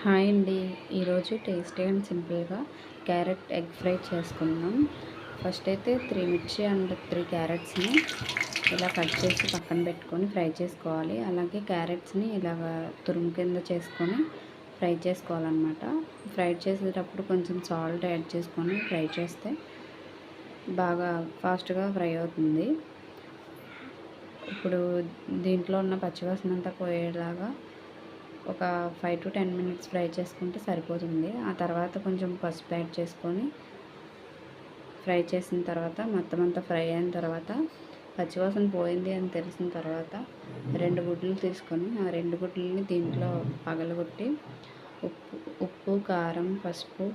Hi అండి. ఈరోజు tasty and సింపుల్గా క్యారెట్ ఎగ్ ఫ్రై చేసుకుందాం. ఫస్ట్ అయితే 3 మిర్చి అండ్ 3 క్యారెట్స్ని ఇలా కట్ చేసి పక్కన పెట్టుకొని ఫ్రై చేసుకోవాలి. అలాగే క్యారెట్స్ని ఇలాగ తురుము కింద చేసుకొని ఫ్రై చేసుకోవాలన్నమాట. ఫ్రై చేసేటప్పుడు కొంచెం సాల్ట్ యాడ్ చేసుకొని ఫ్రై చేస్తే బాగా ఫాస్ట్గా ఫ్రై అవుతుంది. ఇప్పుడు దీంట్లో ఉన్న పచ్చివాసన అంతా పోయేలాగా ఒక 5 to 10 మినిట్స్ ఫ్రై చేసుకుంటే సరిపోతుంది. ఆ తర్వాత కొంచెం పసుపు యాడ్ చేసుకొని ఫ్రై చేసిన తర్వాత మొత్తం అంతా ఫ్రై అయిన తర్వాత పచ్చివాసన పోయింది అని తెలిసిన తర్వాత 2 గుడ్లు తీసుకొని ఆ 2 గుడ్లని దీంట్లో పగలగొట్టి ఉప్పు కారం పసుపు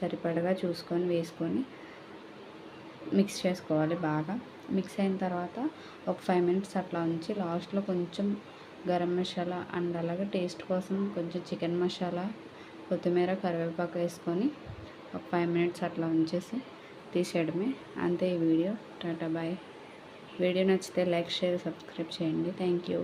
సరిపడగా చూసుకొని వేసుకొని మిక్స్ చేసుకోవాలి. బాగా మిక్స్ అయిన తర్వాత ఒక 5 మినిట్స్ అట్లా ఉంచి లాస్ట్లో కొంచెం గరం మసాలా అండ్ అలాగే టేస్ట్ కోసం కొంచెం చికెన్ మసాలా కొత్తిమీర కరివేపాకు వేసుకొని ఒక 5 మినిట్స్ అట్లా ఉంచేసి తీసేయడమే. అంతే ఈ వీడియో. టాటా బాయ్. వీడియో నచ్చితే లైక్ షేర్ సబ్స్క్రైబ్ చేయండి. Thank you.